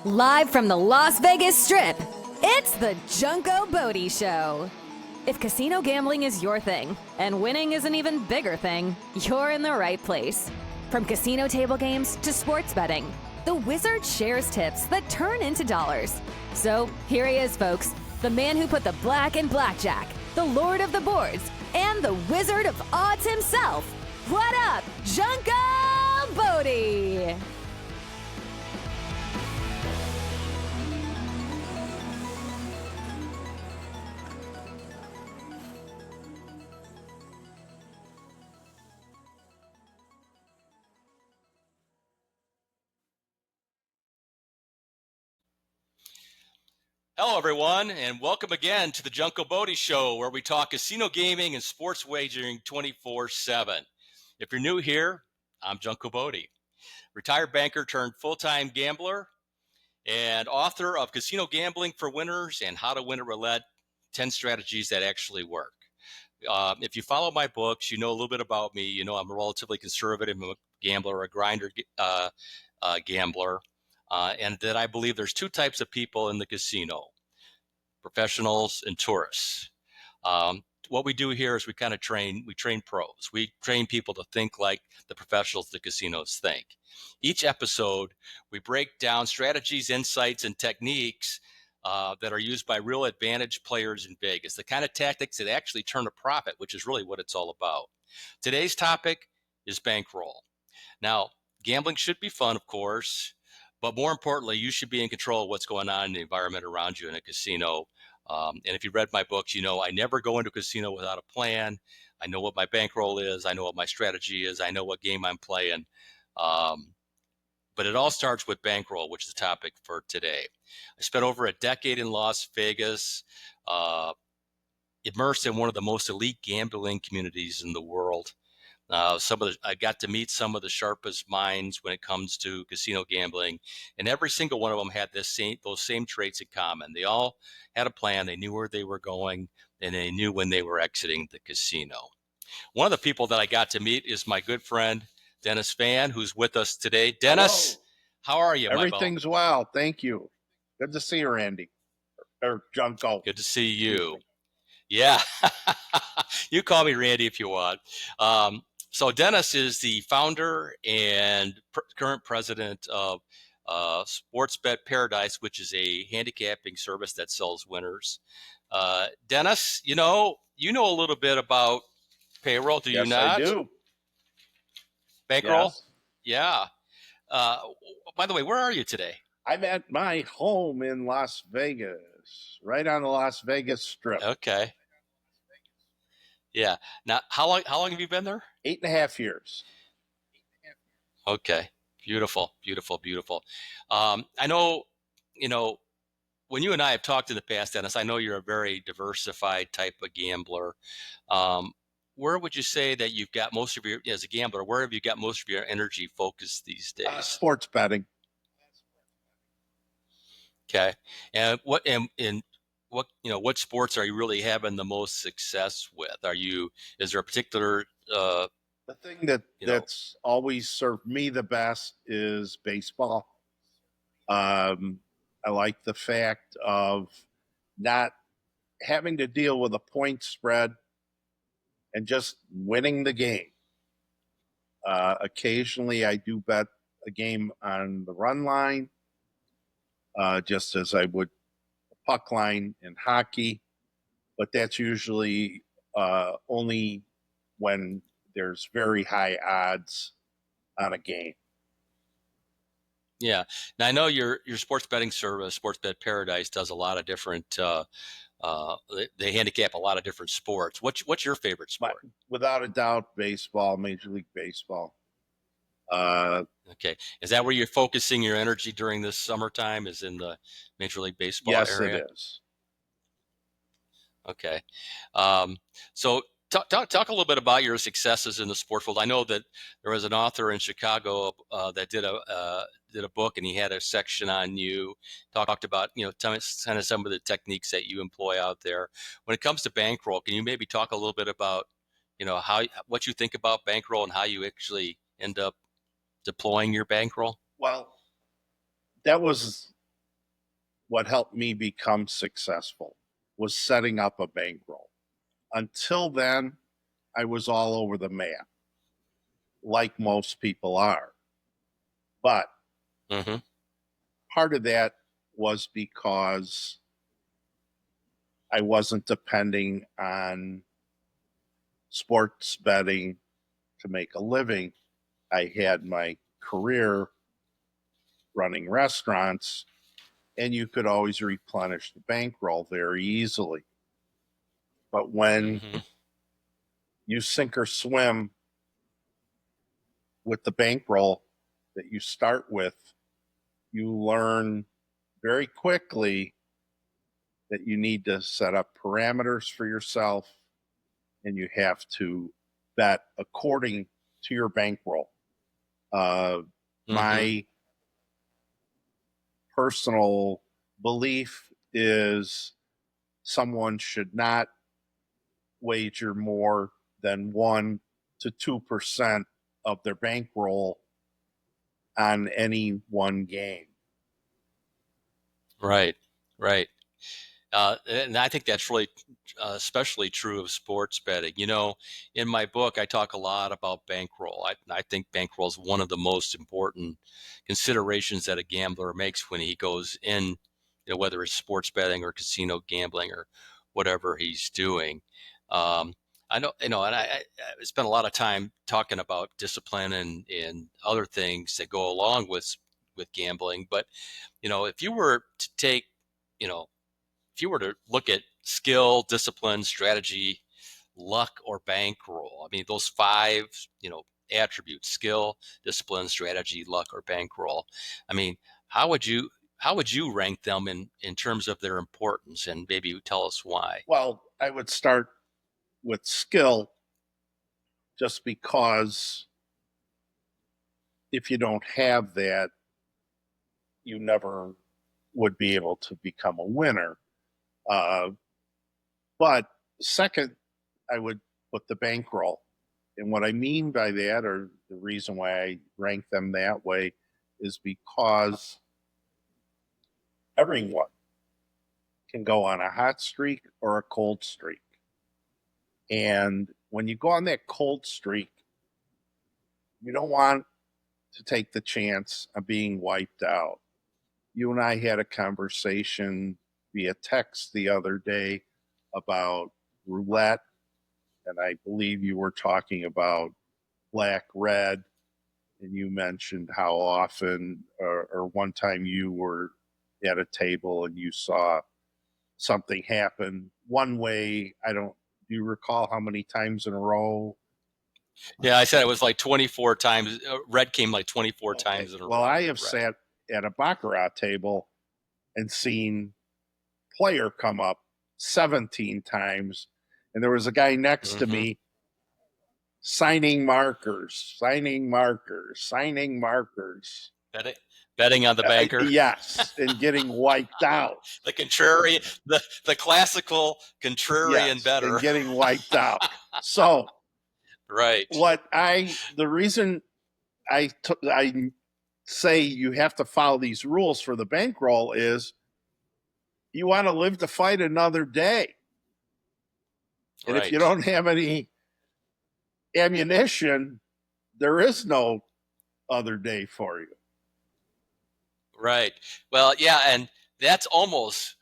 Live from the Las Vegas Strip, it's the Junko Bodie Show. If casino gambling is your thing, and winning is an even bigger thing, you're in the right place. From casino table games to sports betting, the Wizard shares tips that turn into dollars. So here he is, folks, the man who put the black in blackjack, the Lord of the Boards, and the Wizard of Odds himself. What up, Junko Bodie? Hello, everyone, and welcome again to the Junko Bodie Show, where we talk casino gaming and sports wagering 24/7. If you're new here, I'm Junko Bodie, retired banker turned full-time gambler and author of Casino Gambling for Winners and How to Win at Roulette, 10 Strategies That Actually Work. If you follow my books, you know a little bit about me. You know I'm a relatively conservative gambler, a grinder gambler. And that I believe there's two types of people in the casino, professionals and tourists. What we do here is we train pros. We train people to think like the professionals the casinos think. Each episode, we break down strategies, insights, and techniques that are used by real advantage players in Vegas, the kind of tactics that actually turn a profit, which is really what it's all about. Today's topic is bankroll. Now, gambling should be fun, of course, but more importantly, you should be in control of what's going on in the environment around you in a casino. And if you read my books, you know I never go into a casino without a plan. I know what my bankroll is. I know what my strategy is. I know what game I'm playing. But it all starts with bankroll, which is the topic for today. I spent over a decade in Las Vegas, immersed in one of the most elite gambling communities in the world. I got to meet some of the sharpest minds when it comes to casino gambling, and every single one of them had those same traits in common. They all had a plan. They knew where they were going, and they knew when they were exiting the casino. One of the people that I got to meet is my good friend, Dennis Fan, who's with us today. Dennis, how are you? Everything's well. Thank you. Good to see you, Randy. Or Junko. Good to see you. Yeah. You call me Randy if you want. So Dennis is the founder and current president of Sports Bet Paradise, which is a handicapping service that sells winners. Dennis, you know a little bit about payroll, do you not? Yes, I do. Bankroll? Yes. Yeah. By the way, where are you today? I'm at my home in Las Vegas, right on the Las Vegas Strip. Okay. Yeah. Now, how long have you been there? 8.5 years. Okay. Beautiful, beautiful, beautiful. I know, when you and I have talked in the past, Dennis, I know you're a very diversified type of gambler. Where would you say that you've got most of your, as a gambler, where have you got most of your energy focused these days? Sports betting. Okay. And what sports are you really having the most success with? Is there a particular, the thing that's always served me the best is baseball. I like the fact of not having to deal with a point spread and just winning the game. Occasionally I do bet a game on the run line, just as I would a puck line in hockey, but that's usually only when there's very high odds on a game. Yeah. Now I know your sports betting service, Sports Bet Paradise, does a lot of different. They handicap a lot of different sports. What's your favorite sport? Without a doubt, baseball, Major League Baseball. Okay. Is that where you're focusing your energy during this summertime? Is in the Major League Baseball area? Yes, it is. Okay. So talk a little bit about your successes in the sports world. I know that there was an author in Chicago that did a book, and he had a section on you. Talked about kind of some of the techniques that you employ out there. When it comes to bankroll, can you maybe talk a little bit about what you think about bankroll and how you actually end up deploying your bankroll? Well, that was what helped me become successful was setting up a bankroll. Until then, I was all over the map, like most people are. But Mm-hmm. part of that was because I wasn't depending on sports betting to make a living. I had my career running restaurants, and you could always replenish the bankroll very easily. But when Mm-hmm. you sink or swim with the bankroll that you start with, you learn very quickly that you need to set up parameters for yourself and you have to bet according to your bankroll. Mm-hmm. My personal belief is someone should not wager more than 1 to 2% of their bankroll on any one game. Right. Right. And I think that's really especially true of sports betting. In my book, I talk a lot about bankroll. I think bankroll is one of the most important considerations that a gambler makes when he goes in, whether it's sports betting or casino gambling or whatever he's doing. Um, I know, and I spent a lot of time talking about discipline and other things that go along with gambling. But if you were to take, you know, if you were to look at skill, discipline, strategy, luck, or bankroll, I mean, those five, attributes: skill, discipline, strategy, luck, or bankroll. I mean, how would you rank them in terms of their importance, and maybe you tell us why? Well, I would start with skill just because if you don't have that, you never would be able to become a winner. Uh, but second, I would put the bankroll. And what I mean by that, or the reason why I rank them that way, is because everyone can go on a hot streak or a cold streak. And when you go on that cold streak, you don't want to take the chance of being wiped out. You and I had a conversation via text the other day about roulette, and I believe you were talking about black red, and you mentioned how often, or one time you were at a table and you saw something happen one way. I don't, do you recall how many times in a row? Yeah, I said it was like 24 times. Red came like 24 Okay. times in a Well, row. I have Right. sat at a baccarat table and seen player come up 17 times, and there was a guy next to Mm-hmm. me signing markers, signing markers, signing markers. Betting, betting on the banker. Yes, and getting wiped out. The contrarian, the classical contrarian Yes, and better. getting wiped out. So, Right. the reason I say you have to follow these rules for the bankroll is you want to live to fight another day. And if you Right. don't have any ammunition, there is no other day for you. Right. Well, yeah, and that almost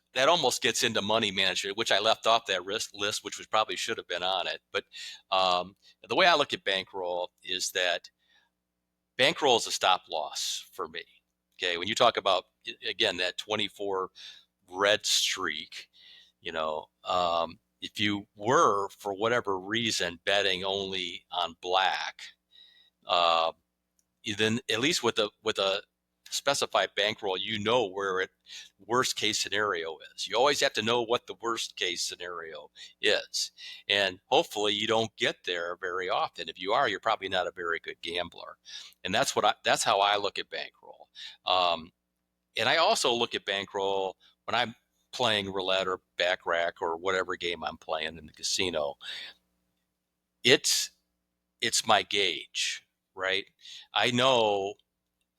gets into money management, which I left off that list, which was probably should have been on it. But the way I look at bankroll is that bankroll is a stop loss for me. Okay, when you talk about, again, that 24 red streak, if you were for whatever reason betting only on black, uh, then at least with a specified bankroll, where it worst case scenario is. You always have to know what the worst case scenario is, and hopefully you don't get there very often. If you are, you're probably not a very good gambler, and that's how I look at bankroll. Um, and I also look at bankroll when I'm playing roulette or baccarat or whatever game I'm playing in the casino. It's my gauge, right? I know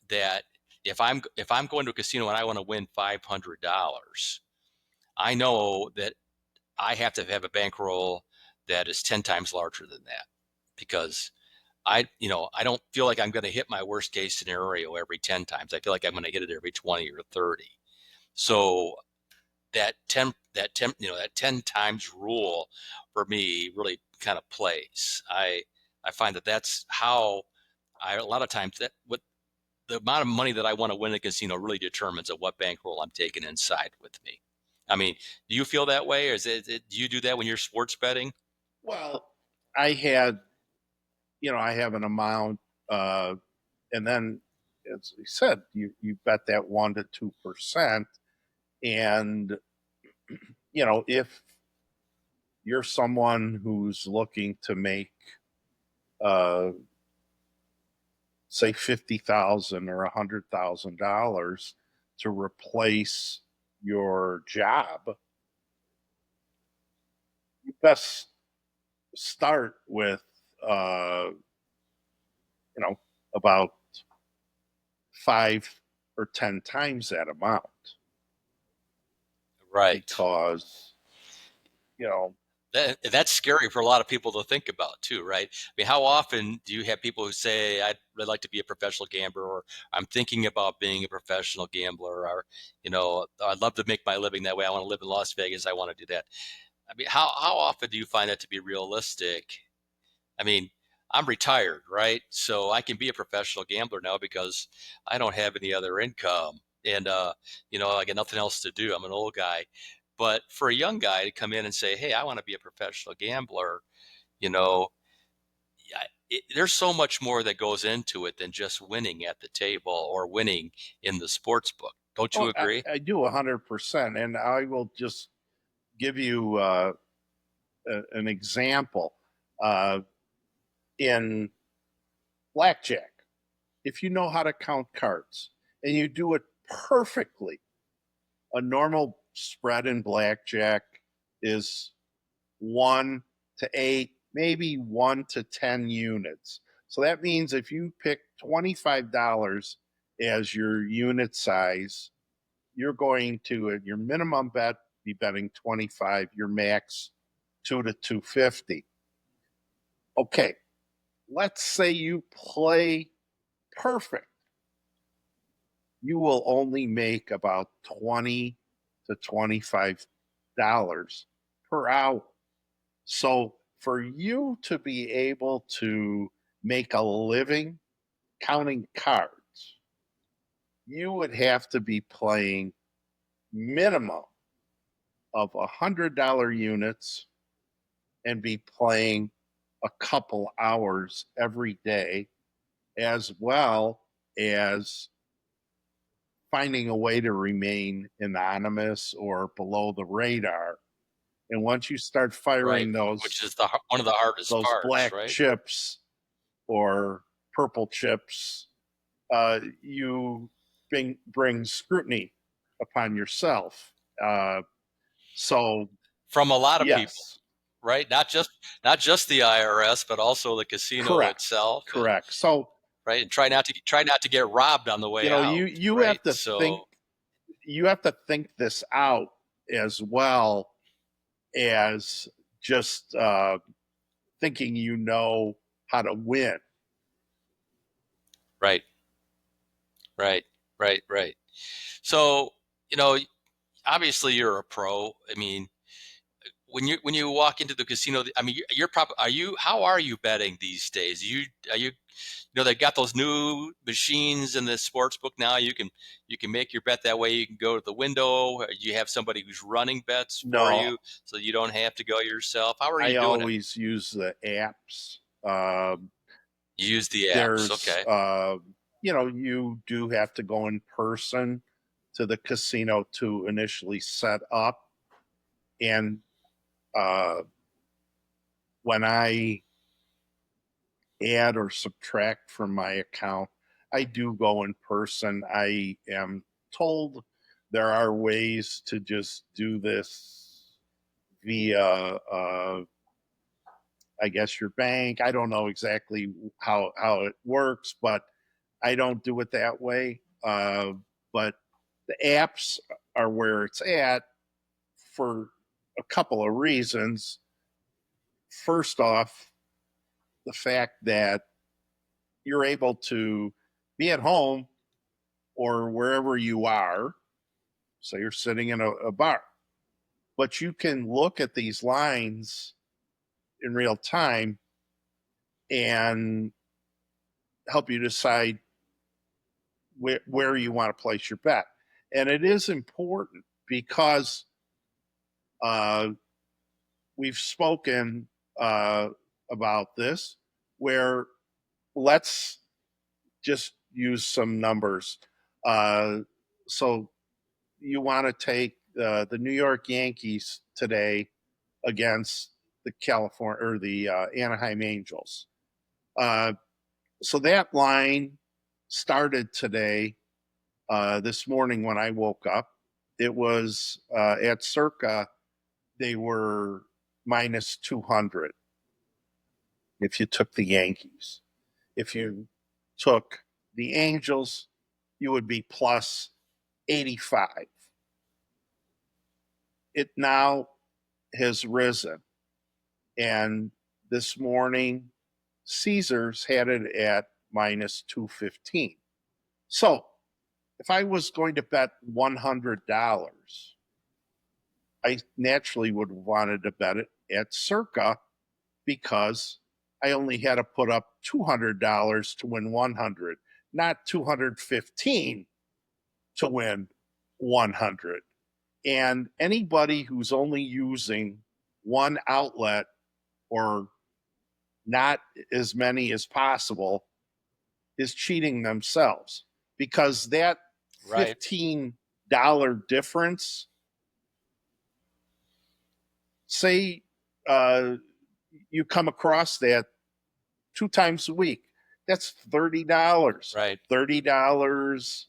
that if I'm going to a casino and I want to win $500, I know that I have to have a bankroll that is 10 times larger than that, because I don't feel like I'm going to hit my worst case scenario every 10 times. I feel like I'm going to hit it every 20 or 30. So that 10 times rule for me really kind of plays. I find that that's how a lot of times that what the amount of money that I want to win in a casino really determines at what bankroll I'm taking inside with me. I mean, do you feel that way, or do you do that when you're sports betting? Well, I have an amount, uh, and then, as we said, you bet that 1 to 2%, and if you're someone who's looking to make, uh, say, 50,000 or $100,000 to replace your job, you best start with, uh, about 5 or 10 times that amount, Right. because you know That's scary for a lot of people to think about too, right? I mean, how often do you have people who say, "I'd really like to be a professional gambler," or "I'm thinking about being a professional gambler," or "I'd love to make my living that way. I want to live in Las Vegas. I want to do that." I mean, how often do you find that to be realistic? I mean, I'm retired, right? So I can be a professional gambler now because I don't have any other income. And, I got nothing else to do. I'm an old guy. But for a young guy to come in and say, "Hey, I want to be a professional gambler," you know, there's so much more that goes into it than just winning at the table or winning in the sports book. Don't you oh, agree? I do 100%, and I will just give you an example. uh, in blackjack, if you know how to count cards and you do it perfectly, a normal spread in blackjack is 1 to 8, maybe 1 to 10 units. So that means if you pick $25 as your unit size, you're going to, at your minimum bet, be betting 25, your max 2 to 250. Okay, let's say you play perfect. You will only make about 20 to $25 per hour. So for you to be able to make a living counting cards, you would have to be playing minimum of $100 units and be playing a couple hours every day, as well as finding a way to remain anonymous or below the radar. And once you start Right. firing Which those is one of the hardest those parts, black right? chips or purple chips, you bring scrutiny upon yourself. Uh, so From a lot of people. yes, Right? Not just the IRS, but also the casino correct, itself, and correct. So right, and try not to get robbed on the way you out, you right? have to think So you have to think this out, as well as just thinking how to win. right, right, right. So you know, obviously you're a pro. I mean, when you walk into the casino, I mean, you're probably how are you betting these days? Are you they got those new machines in the sports book now. You can make your bet that way. You can go to the window. You have somebody who's running bets for No, you, so you don't have to go yourself. How are you I doing it? always use the apps. Um, You use the apps, there's, okay? you do have to go in person to the casino to initially set up. And uh, when I add or subtract from my account, I do go in person. I am told there are ways to just do this via, I guess, your bank. I don't know exactly how it works, but I don't do it that way. but the apps are where it's at for a couple of reasons. First off, the fact that you're able to be at home or wherever you are. So you're sitting in a bar, but you can look at these lines in real time and help you decide where you want to place your bet. And it is important because we've spoken about this, where let's just use some numbers. So you want to take the New York Yankees today against the California or the Anaheim Angels. So that line started today, this morning when I woke up. It was at circa, they were minus 200 if you took the Yankees. If you took the Angels, you would be plus 85. It now has risen. And this morning, Caesars had it at minus 215. So if I was going to bet $100, I naturally would have wanted to bet it at circa, because I only had to put up $200 to win 100, not 215 to win 100. And anybody who's only using one outlet or not as many as possible is cheating themselves, because that $15 difference, say you come across that 2 times a week, that's $30. Right. $30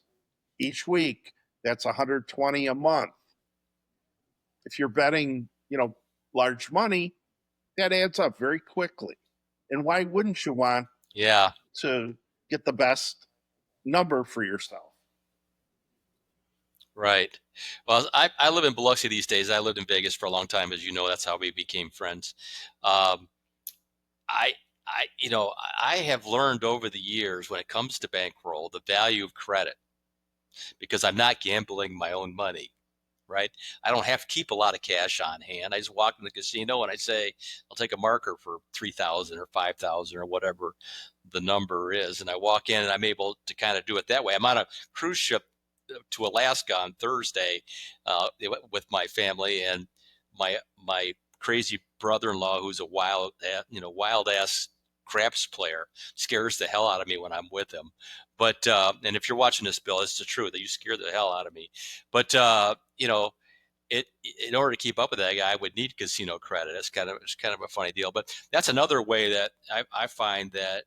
each week. That's $120 a month. If you're betting, large money, that adds up very quickly. And why wouldn't you want to get the best number for yourself? Right. Well, I live in Biloxi these days. I lived in Vegas for a long time, as you know. That's how we became friends. Um, I, I have learned over the years, when it comes to bankroll, the value of credit, because I'm not gambling my own money. Right. I don't have to keep a lot of cash on hand. I just walk in the casino and I say, I'll take a marker for 3,000 or 5,000 or whatever the number is. And I walk in and I'm able to kind of do it that way. I'm on a cruise ship to Alaska on Thursday with my family, and my crazy brother-in-law, who's a wild ass craps player, scares the hell out of me when I'm with him. But and if you're watching this, Bill, it's the truth that you scare the hell out of me. But in order to keep up with that guy, I would need casino credit. It's kind of a funny deal. But that's another way that I find that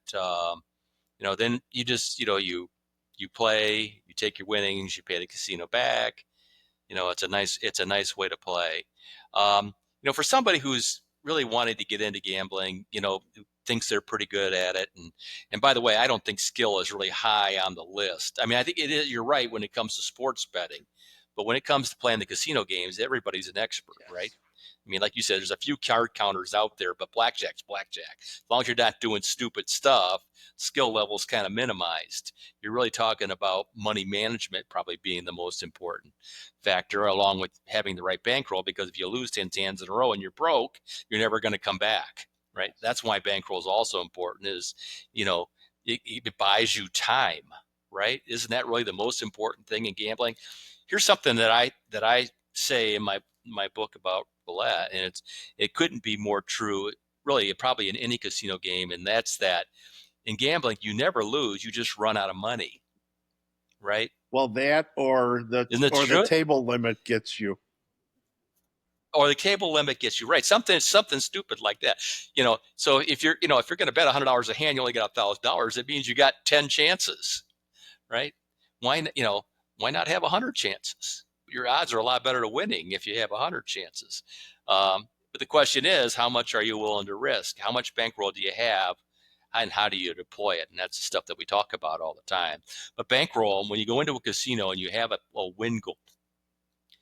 then you just you play, you take your winnings, you pay the casino back. It's a nice way to play. For somebody who's really wanted to get into gambling, who thinks they're pretty good at it. And by the way, I don't think skill is really high on the list. I mean, I think it is, you're right when it comes to sports betting, but when it comes to playing the casino games, everybody's an expert, yes. Right? I mean, like you said, there's a few card counters out there, but blackjack's blackjack. As long as you're not doing stupid stuff, skill level's kind of minimized. You're really talking about money management probably being the most important factor, along with having the right bankroll, because if you lose 10 hands in a row and you're broke, you're never going to come back, right? That's why bankroll is also important, is, it buys you time, right? Isn't that really the most important thing in gambling? Here's something that I say in my book about roulette, and it couldn't be more true, really, probably in any casino game, and that's that in gambling, you never lose, you just run out of money, right? Well, that or the table limit gets you. Or the cable limit gets you, right? Something stupid like that, So if you're going to bet $100 a hand, you only got $1,000. It means you got 10 chances, right? Why not have 100 chances? Your odds are a lot better to winning if you have 100 chances. But the question is, how much are you willing to risk? How much bankroll do you have? and how do you deploy it? And that's the stuff that we talk about all the time. But bankroll, when you go into a casino and you have a win goal,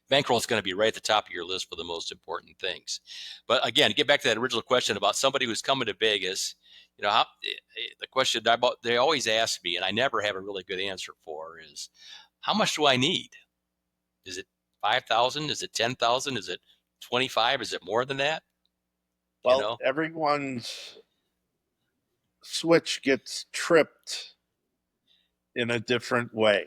bankroll is going to be right at the top of your list for the most important things. But again, get back to that original question about somebody who's coming to Vegas. The question they always ask me, and I never have a really good answer for, is how much do I need? Is it 5,000? Is it 10,000? Is it 25? Is it more than that? Well, everyone's switch gets tripped in a different way.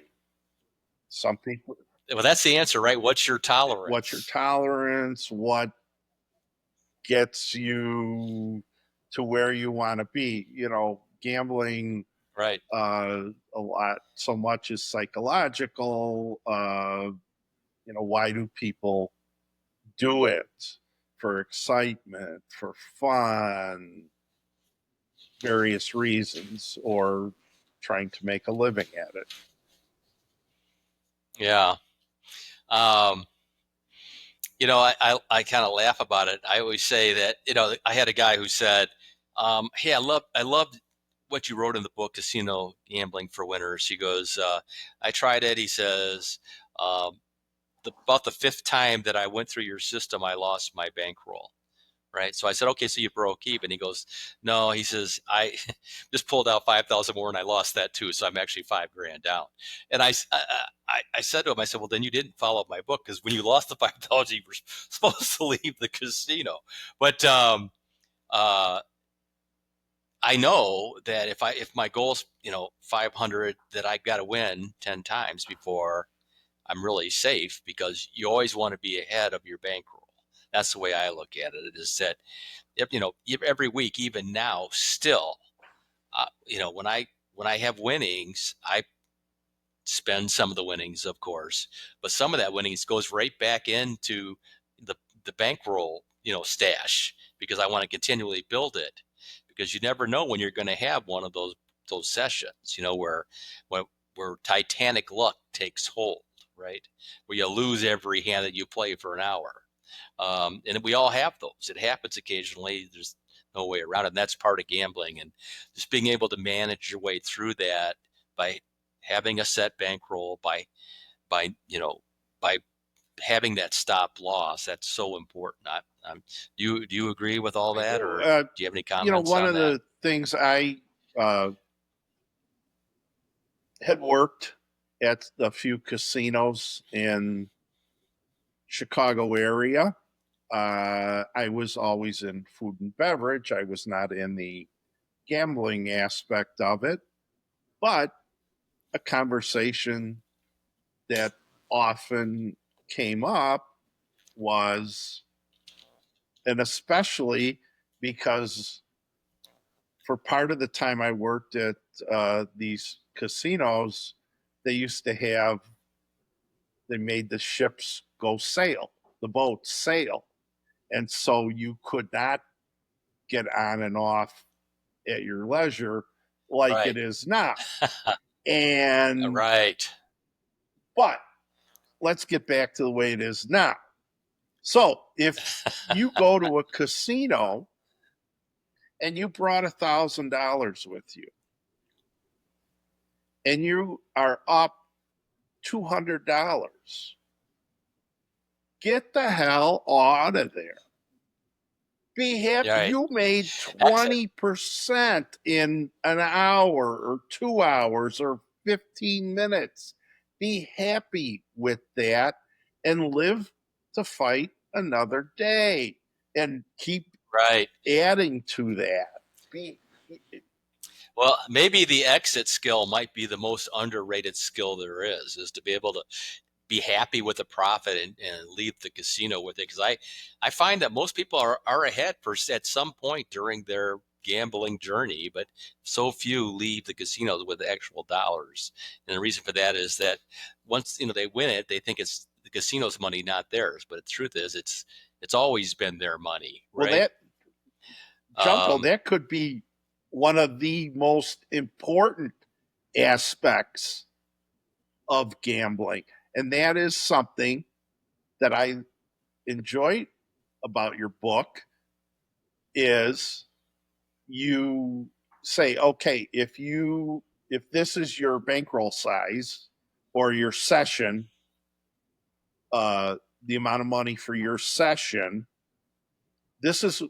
Some people. Well, that's the answer, right? What's your tolerance? What's your tolerance? What gets you to where you want to be? Gambling, right? A lot, so much is psychological. Why do people do it? For excitement, for fun, various reasons, or trying to make a living at it. Yeah. I kind of laugh about it. I always say that, I had a guy who said, hey, I loved what you wrote in the book, Casino Gambling for Winners. He goes, I tried it. He says, about the fifth time that I went through your system, I lost my bankroll. Right. So I said, okay, so you broke even. He goes, no, he says, I just pulled out 5,000 more and I lost that too. So I'm actually $5,000 down. And I said to him, I said, well, then you didn't follow my book, because when you lost the 5,000, you were supposed to leave the casino. But I know that if my goal is, 500, that I got to win 10 times before I'm really safe, because you always want to be ahead of your bankroll. That's the way I look at it. It is that, every week, even now, still, when I have winnings, I spend some of the winnings, of course, but some of that winnings goes right back into the bankroll, stash, because I want to continually build it, because you never know when you're going to have one of those sessions, where Titanic luck takes hold, right? Where you lose every hand that you play for an hour. And we all have those. It happens occasionally. There's no way around it. And that's part of gambling. And just being able to manage your way through that by having a set bankroll, by having that stop loss, that's so important. Do you agree with all that, or do you have any comments one on of that? the things I had worked at a few casinos in Chicago area. I was always in food and beverage. I was not in the gambling aspect of it, but a conversation that often came up was, and especially because for part of the time I worked at these casinos, they made the ships go sail, the boats sail. And so you could not get on and off at your leisure like Right. it is now. And right. But let's get back to the way it is now. So if you go to a casino and you brought $1,000 with you and you are up $200, get the hell out of there. Be happy. Right. You made 20% in an hour or 2 hours or 15 minutes. Be happy with that and live to fight another day and keep Right. adding to that. Well, maybe the exit skill might be the most underrated skill there is to be able to be happy with the profit and leave the casino with it. Because I find that most people are ahead at some point during their gambling journey, but so few leave the casinos with actual dollars. And the reason for that is that once they win it, they think it's the casino's money, not theirs. But the truth is, it's always been their money, right? Well, Junko, that could be one of the most important aspects of gambling. And that is something that I enjoy about your book, is you say, okay, if this is your bankroll size or your session, the amount of money for your session, this is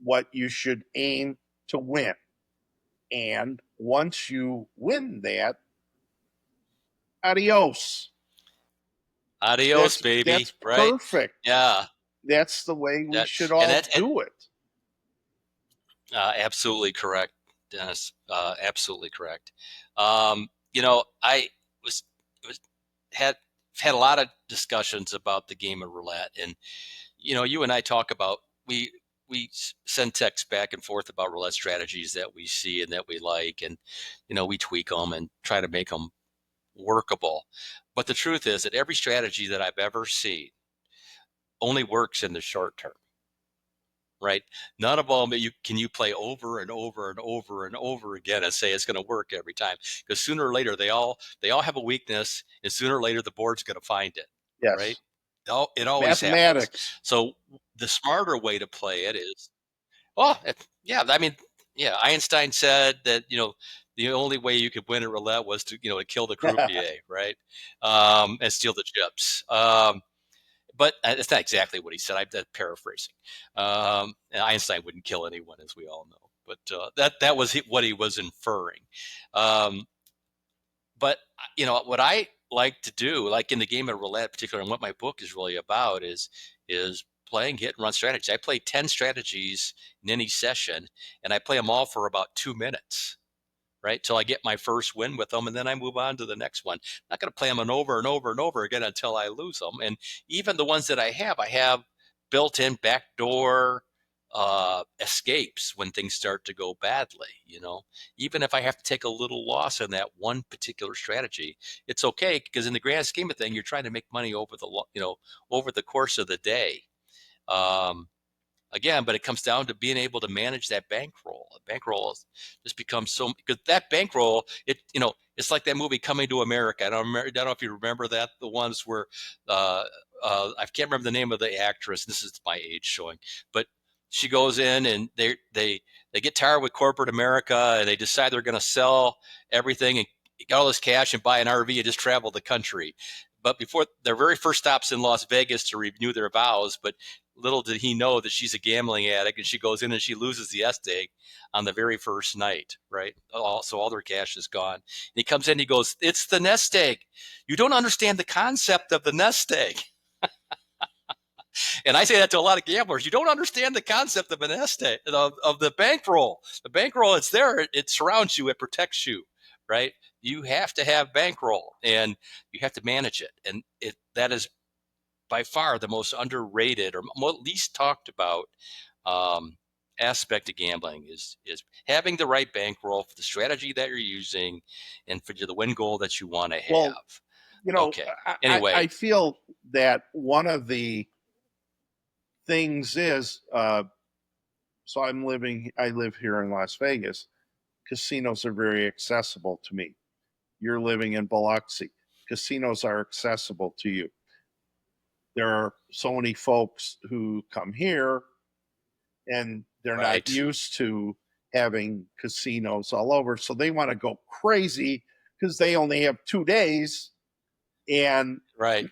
what you should aim to win. And once you win that, adios. Adios, That's baby. Right? perfect. Yeah. That's the way we That should and all that do it. absolutely correct, Dennis. Absolutely correct. I was was had had a lot of discussions about the game of roulette, and you and I talk about we send texts back and forth about roulette strategies that we see and that we like, and we tweak them and try to make them workable. But the truth is that every strategy that I've ever seen only works in the short term, right? None of them can you play over and over and over and over again and say it's going to work every time, because sooner or later they all have a weakness, and sooner or later the board's going to find it, right? Yes. It always happens. Mathematics. So the smarter way to play it is, well, yeah, I mean, yeah, Einstein said that the only way you could win at roulette was to kill the croupier, right? And steal the chips. But it's not exactly what he said. I'm paraphrasing. And Einstein wouldn't kill anyone, as we all know. But that was what he was inferring. Um, but what I like to do, like in the game of roulette, particularly, and what my book is really about, is playing hit and run strategies. I play 10 strategies in any session, and I play them all for about 2 minutes, right? Till I get my first win with them, and then I move on to the next one. I'm not going to play them over and over and over again until I lose them. And even the ones that I have built-in backdoor escapes when things start to go badly. Even if I have to take a little loss in that one particular strategy, it's okay, because in the grand scheme of things, you're trying to make money over the course of the day. Um, Again, but it comes down to being able to manage that bankroll. A bankroll just becomes so, because that bankroll, it's like that movie Coming to America. I don't know if you remember that, the ones where I can't remember the name of the actress. This is my age showing, but she goes in and they get tired with corporate America, and they decide they're going to sell everything and get all this cash and buy an RV and just travel the country. But before their very first stops in Las Vegas to renew their vows, but little did he know that she's a gambling addict, and she goes in and she loses the nest egg on the very first night, right? So all their cash is gone. And he comes in, he goes, "It's the nest egg. You don't understand the concept of the nest egg." And I say that to a lot of gamblers. You don't understand the concept of a nest egg, of the bankroll. The bankroll, it's there. It surrounds you. It protects you, right? You have to have bankroll, and you have to manage it. And that is by far the most underrated or least talked about aspect of gambling is having the right bankroll for the strategy that you're using and for the win goal that you want to have. Well, okay. Anyway, I feel that one of the things is, so I live here in Las Vegas. Casinos are very accessible to me. You're living in Biloxi. Casinos are accessible to you. There are so many folks who come here and they're right. not used to having casinos all over. So they want to go crazy because they only have 2 days. And Right.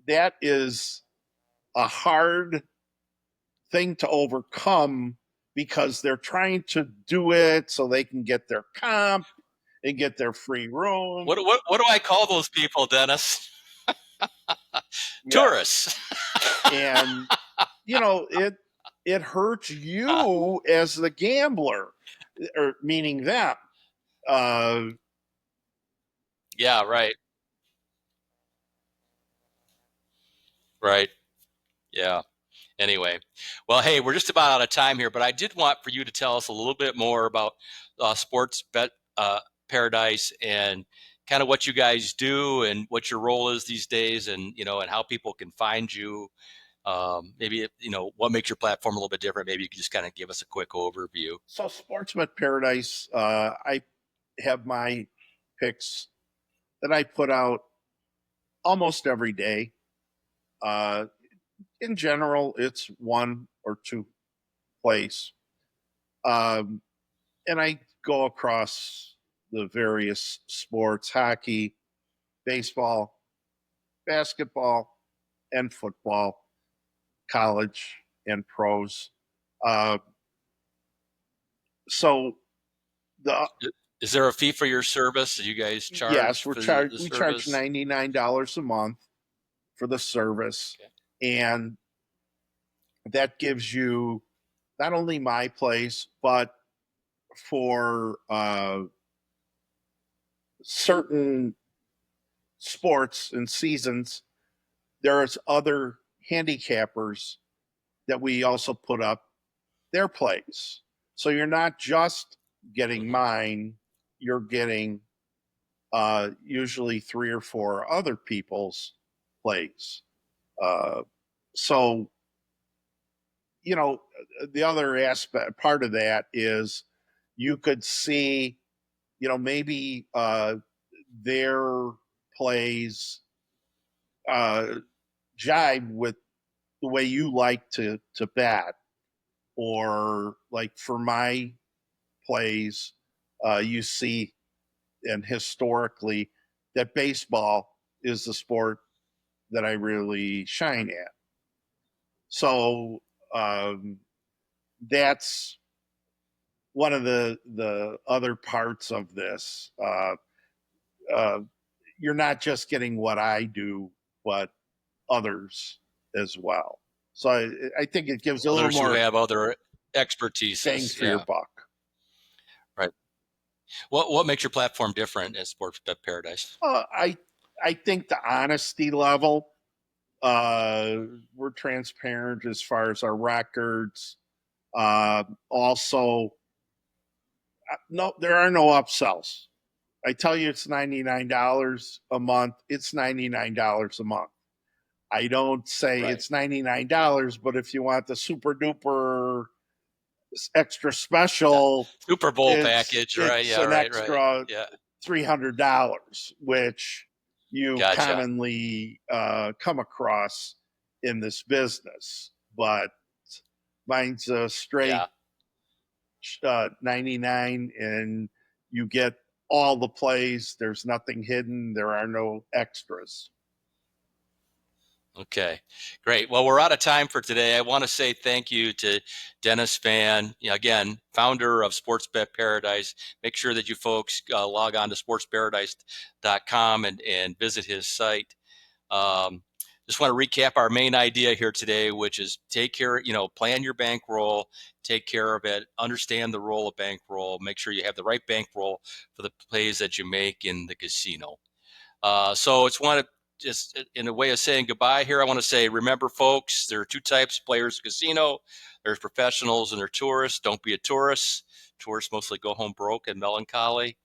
that is a hard thing to overcome because they're trying to do it so they can get their comp and get their free room. What do I call those people, Dennis? Tourists. And it hurts you as the gambler, or meaning them. Yeah, right. Right. Yeah. Anyway, well, hey, we're just about out of time here, but I did want for you to tell us a little bit more about Sports Bet Paradise, and kind of what you guys do and what your role is these days, and and how people can find you. Maybe what makes your platform a little bit different. Maybe you could just kind of give us a quick overview. So Sports Bet Paradise, I have my picks that I put out almost every day. In general, it's one or two plays. And I go across the various sports: hockey, baseball, basketball, and football, college and pros. So the Is there a fee for your service? Do you guys charge yes, for the we charge service? $99 a month for the service, and that gives you not only my place, but for certain sports and seasons, there's other handicappers that we also put up their plays. So you're not just getting mine, you're getting usually 3 or 4 other people's plays. So, you know, the other part of that is you could see, you know, maybe their plays jibe with the way you like to bat, or like for my plays, you see, and historically, that baseball is the sport that I really shine at. So that's one of the other parts of this. You're not just getting what I do, but others as well. So I think it gives a Others little more who have other expertise. bang for your buck. Right. What makes your platform different at Sports Bet Paradise? I think the honesty level. We're transparent as far as our records. Also, no, there are no upsells. I tell you it's $99 a month. It's $99 a month. I don't say it's $99, but if you want the super duper extra special Super Bowl package, right? It's Yeah, an extra $300, which you commonly come across in this business. But mine's a straight 99, and you get all the plays. There's nothing hidden. There are no extras. Okay, great. Well, we're out of time for today. I want to say thank you to Dennis Fan, again, founder of Sports Bet Paradise. Make sure that you folks log on to sportsparadise.com and visit his site. Just want to recap our main idea here today, which is take care, plan your bankroll, take care of it, understand the role of bankroll, make sure you have the right bankroll for the plays that you make in the casino. So it's just in a way of saying goodbye here, I want to say, remember, folks, there are 2 types of players in casino. There's professionals and there's tourists. Don't be a tourist. Tourists mostly go home broke and melancholy.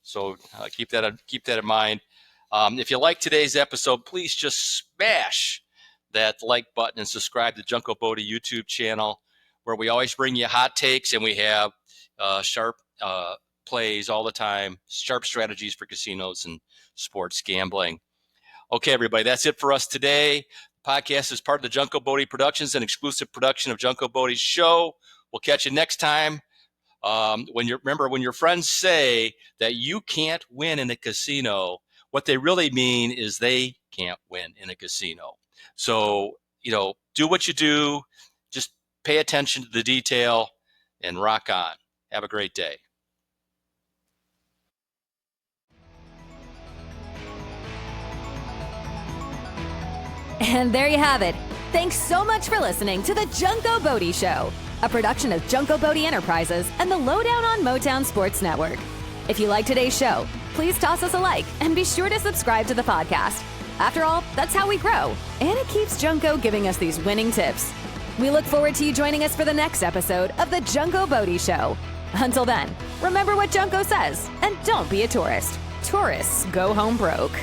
So keep that in mind. If you like today's episode, please just smash that like button and subscribe to Junko Bodie YouTube channel, where we always bring you hot takes and we have sharp plays all the time, sharp strategies for casinos and sports gambling. Okay, everybody, that's it for us today. The podcast is part of the Junko Bodie Productions, an exclusive production of Junko Bodie's show. We'll catch you next time. When your friends say that you can't win in a casino, what they really mean is they can't win in a casino. So, do what you do. Just pay attention to the detail and rock on. Have a great day. And there you have it. Thanks so much for listening to the Junko Bodie Show, a production of Junko Bodie Enterprises and the Lowdown on Motown Sports Network. If you like today's show, please toss us a like and be sure to subscribe to the podcast. After all, that's how we grow, and it keeps Junko giving us these winning tips. We look forward to you joining us for the next episode of the Junko Bodie Show. Until then, remember what Junko says, and don't be a tourist. Tourists go home broke.